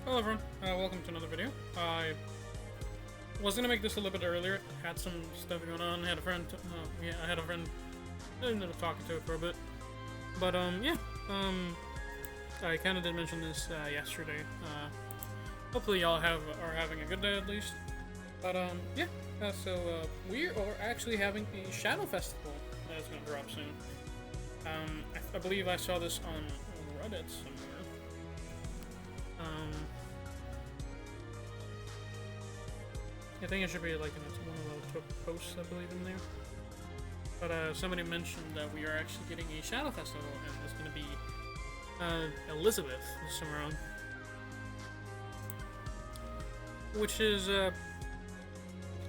Hello everyone, welcome to another video. I was gonna make this a little bit earlier, had some stuff going on, had a friend, I had a friend I ended up talking to for a bit. But, I kinda did mention this, yesterday. Hopefully y'all are having a good day at least. But, we are actually having a Shadow Festival that's gonna drop soon. I believe I saw this on Reddit somewhere. I think it should be like in one of the posts, I believe, in there. But somebody mentioned that we are actually getting a Shadow Festival, and it's going to be Elisabeth this time around, which is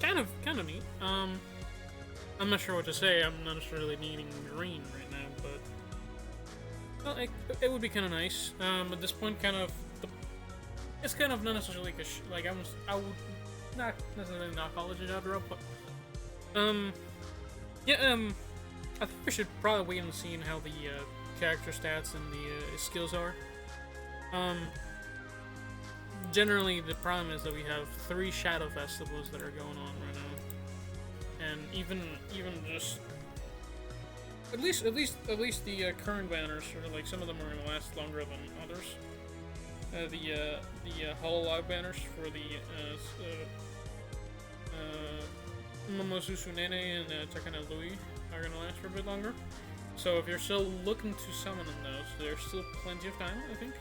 kind of neat. I'm not sure what to say. I'm not necessarily needing green right now, but well, it would be kind of nice. At this point, it's kind of not necessarily like I would not necessarily not call it a genre, but I think we should probably wait and see how the character stats and the skills are. Generally, the problem is that we have 3 Shadow Festivals that are going on right now, and even just at least the current banners, or like some of them are going to last longer than others. The Hololog banners for the Momosusu Nene and Takana Lui are gonna last for a bit longer. So if you're still looking to summon on those, there's still plenty of time, I think.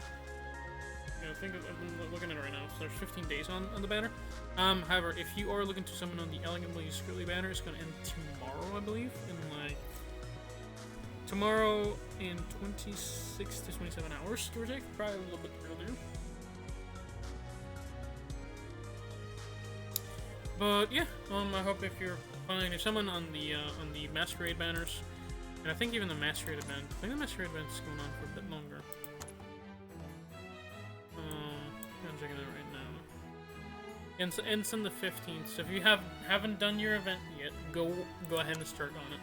I'm looking at it right now. So there's 15 days on the banner. However, if you are looking to summon on the Elegantly Scribbly banner, it's gonna end tomorrow, I believe, tomorrow in 26 to 27 hours, give or take, probably a little bit earlier. But yeah, I hope if you're planning to summon on the Masquerade banners, and I think even the Masquerade event, I think the Masquerade event is going on for a bit longer. I'm checking it right now. And ends on the 15th, so if you haven't done your event yet, go ahead and start on it.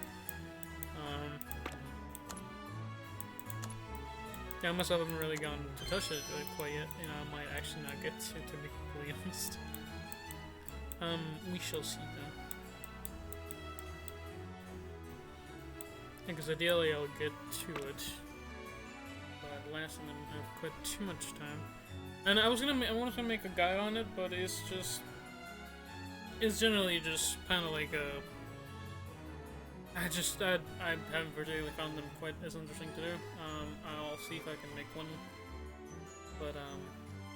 I myself haven't really gone to touch it quite yet, and I might actually not get to be completely honest. We shall see though. Because ideally I'll get to it, but last time I've quite too much time. And I wanted to make a guide on it, but it's generally just kind of like a. I haven't particularly found them quite as interesting to do. I'll see if I can make one, but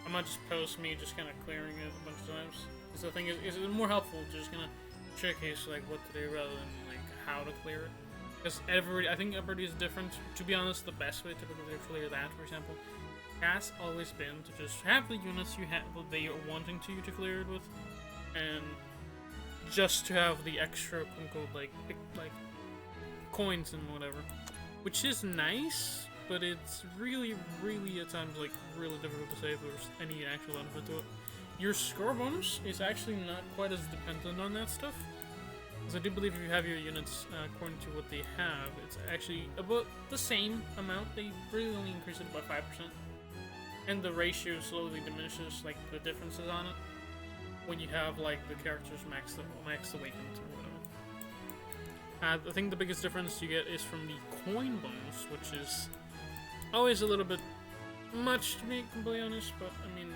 I might just post me just kind of clearing it a bunch of times. Because the thing is it more helpful just kind of showcase like what to do rather than like how to clear it. Because I think everybody is different. To be honest, the best way typically to clear that, for example, has always been to just have the units they are wanting to clear it with, and just to have the extra quote like coins and whatever, which is nice, but it's really at times like really difficult to say if there's any actual benefit to it. Your score bonus is actually not quite as dependent on that stuff, because I do believe if you have your units according to what they have, it's actually about the same amount. They really only increase it by 5%, and the ratio slowly diminishes, like the differences on it, when you have like the characters maxed awakened or whatever. I think the biggest difference you get is from the coin bonus, which is always a little bit much to be completely honest, but I mean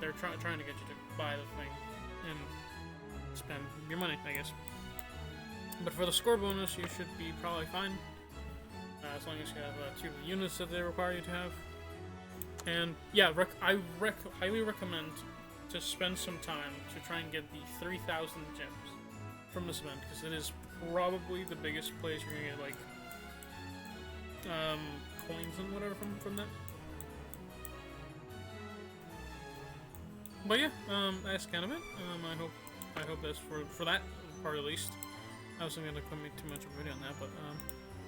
they're trying to get you to buy the thing and spend your money, I guess. But for the score bonus, you should be probably fine, as long as you have 2 units that they require you to have. And yeah, I highly recommend to spend some time to try and get the 3,000 gems from this event, because it is probably the biggest place you're gonna get like coins and whatever from that. But yeah, that's kind of it. I hope that's for that part at least. I wasn't gonna make too much of a video on that, but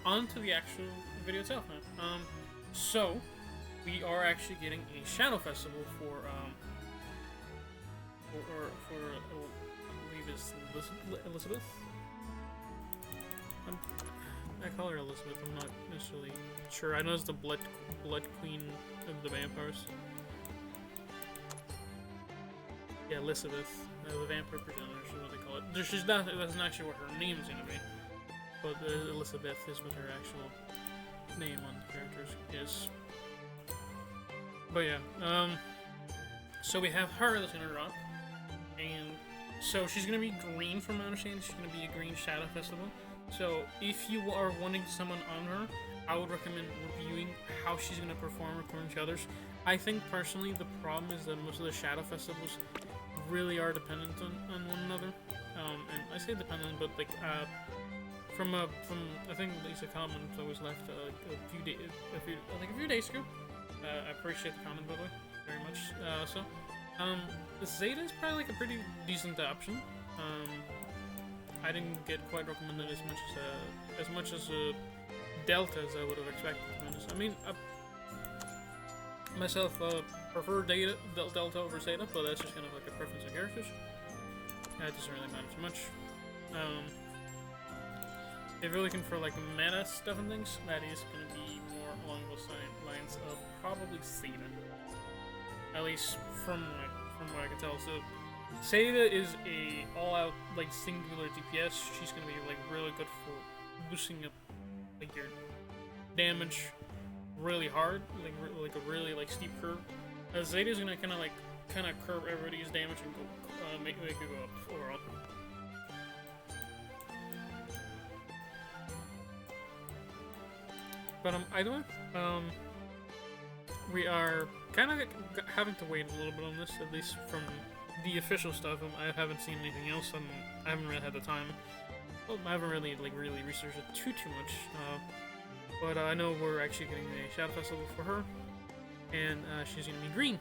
on to the actual video itself now. So we are actually getting a Shadow Festival for I believe it's Elisabeth. I call her Elisabeth. I'm not necessarily sure. I know it's the Blood Queen of the Vampires. yeah, Elisabeth, the vampire progenitor, is what they call it. She's not. That's not actually what her name's gonna be, but Elisabeth is what her actual name on the characters is. But yeah, so we have her that's gonna drop, and so she's gonna be green from my understanding. She's gonna be a green Shadow Festival. So if you are wanting someone on her, I would recommend reviewing how she's gonna perform according to others. I think personally the problem is that most of the Shadow Festivals really are dependent on one another. And I say dependent, but like from I think Lisa comment that was left a few days ago. I appreciate the comment, by the way, very much. Zeta is probably like a pretty decent option. I didn't get quite recommended as much as Delta as I would have expected. To be honest. I mean, myself prefer Delta over Zeta, but that's just kind of like a preference of characters. That doesn't really matter too much. If you're looking for like meta stuff and things, that is going to be more along those lines of probably Zeta. At least from what I can tell. So Zeta is a all-out like singular DPS. She's going to be like really good for boosting up like your damage really hard, like a really like steep curve. Zeta is going to kind of curve everybody's damage and go make it go up overall. But either way, we are kind of having to wait a little bit on this, at least from the official stuff. I haven't seen anything else, and I haven't really had the time. Well, I haven't really researched it too much. But I know we're actually getting a Shadow Festival for her, and she's gonna be green.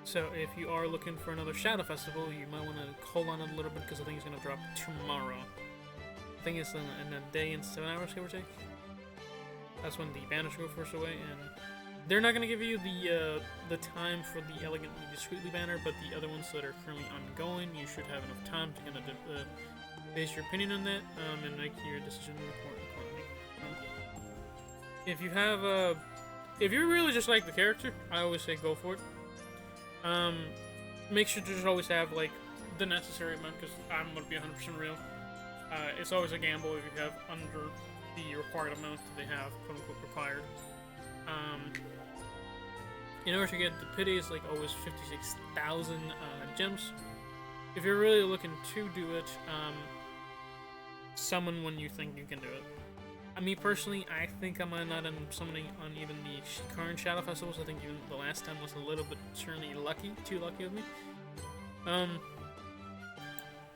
So if you are looking for another Shadow Festival, you might want to hold on a little bit because I think it's gonna drop tomorrow. I think it's in a day and 7 hours, give or take. That's when the banners go first away, and they're not going to give you the time for the Elegantly Discreetly banner, but the other ones that are currently ongoing, you should have enough time to kind of base your opinion on that and make your decision accordingly. If you have if you really just like the character, I always say go for it. Make sure to just always have like the necessary amount, because I'm going to be 100% real. It's always a gamble if you have under the required amount that they have, quote unquote, required. In order to get the pity is like always 56,000 gems. If you're really looking to do it, summon when you think you can do it. Me personally, I think I might not end up summoning on even the current Shadow Festivals. I think even the last time was a little bit certainly too lucky of me.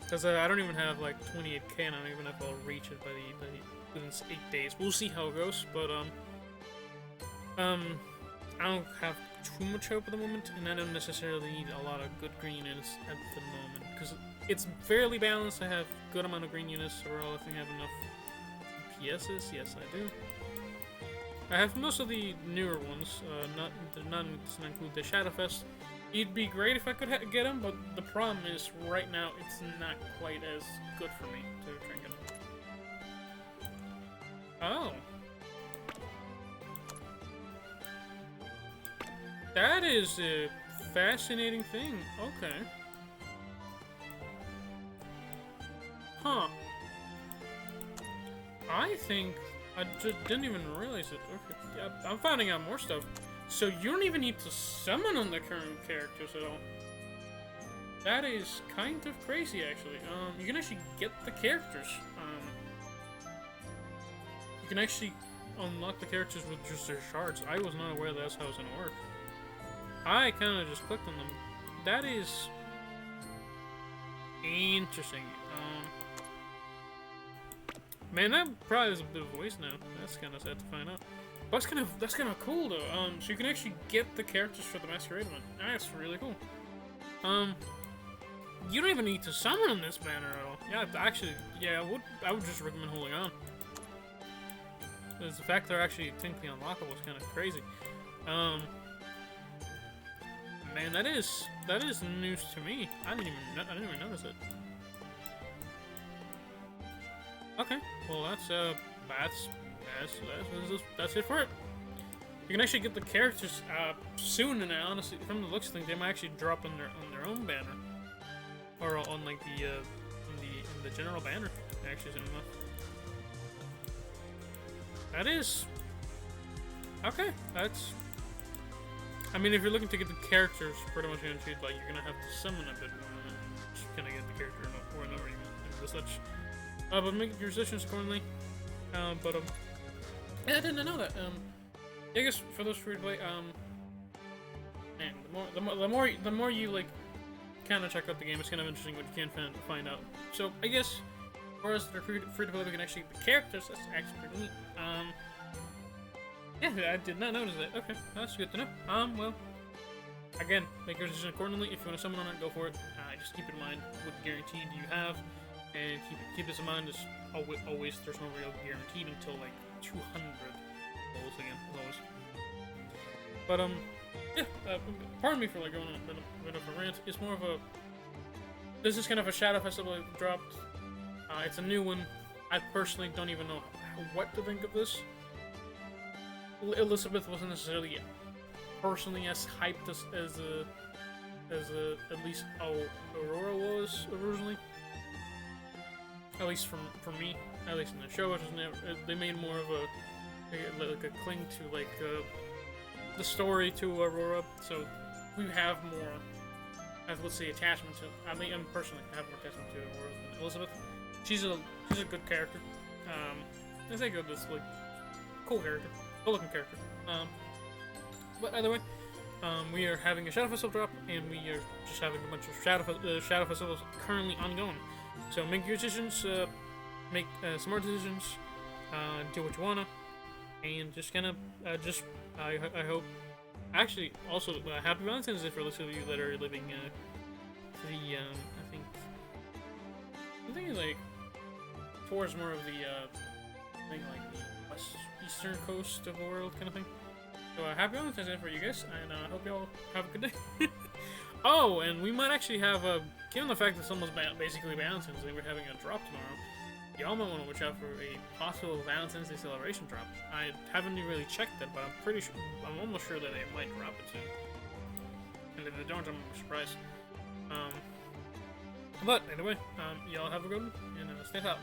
Because I don't even have like 28k, and I don't even know if I'll reach it within 8 days. We'll see how it goes, but I don't have too much hope at the moment, and I don't necessarily need a lot of good green units at the moment because it's fairly balanced. I have good amount of green units overall. I think I have enough PSs. Yes, I do. I have most of the newer ones. Does not include the Shadowfest. It'd be great if I could get them, but the problem is right now it's not quite as good for me to try and get them. Oh. That is a fascinating thing. Okay. Huh. I think I just didn't even realize it. Okay. Yeah, I'm finding out more stuff. So you don't even need to summon on the current characters at all. That is kind of crazy, actually. You can actually get the characters. You can actually unlock the characters with just their shards. I was not aware that's how it's gonna work. I kind of just clicked on them. That is interesting. Man, that probably is a bit of a waste now. That's kind of sad to find out. But that's kind of cool though. So you can actually get the characters for the Masquerade one. That's really cool. You don't even need to summon on this banner at all. Yeah, actually, yeah, I would just recommend holding on. Because the fact they're actually technically unlockable is kind of crazy. Man, that is news to me. I didn't even notice it. Okay, well that's it for it. you can actually get the characters soon, and honestly, from the looks of things, they might actually drop on their own banner, or on like the in the general banner. Actually, soon enough. That is okay. That's. I mean, if you're looking to get the characters, pretty much guaranteed, like you're gonna have to summon a bit more than just gonna get the character or another even such. But make your decisions accordingly. Yeah, I didn't know that. I guess for those free to play, man, the more you like, kind of check out the game, it's kind of interesting what you can find out. So I guess, whereas they're free to play, we can actually get the characters. That's actually pretty neat. Yeah, I did not notice that. Okay, that's good to know. Well, again, make your decision accordingly. If you want to summon on it, go for it. Just keep in mind what guarantee do you have, and keep this in mind. Is always there's no real guaranteed until like 200 goals again, as always. But yeah, pardon me for like going on a bit of a rant. It's more of a. This is kind of a Shadow Festival I dropped. It's a new one. I personally don't even know what to think of this. Elisabeth wasn't necessarily personally as hyped as at least Aurora was originally. At least from me, at least in the show, they made more of a cling to like the story to Aurora, so we have more, let's say, attachment to. I mean, I personally have more attachment to Aurora than Elisabeth. She's a good character. I think of this like cool character. Looking character. But either way, we are having a Shadow Festival drop, and we are just having a bunch of Shadow Festivals currently ongoing. So make your decisions, make smart decisions, do what you wanna, and just kind of I hope. Actually, also Happy Valentine's Day for those of you that are living I think it's like towards more of the thing like the eastern coast of the world kind of thing. So Happy Valentine's Day for you guys, and I hope y'all have a good day. Oh, and we might actually have given the fact that someone's basically Valentine's Day, we're having a drop tomorrow. Y'all might want to watch out for a possible Valentine's Day celebration drop. I haven't really checked that, but I'm almost sure that they might drop it soon. And if they don't, I'm surprised. But anyway, y'all have a good one, and stay out.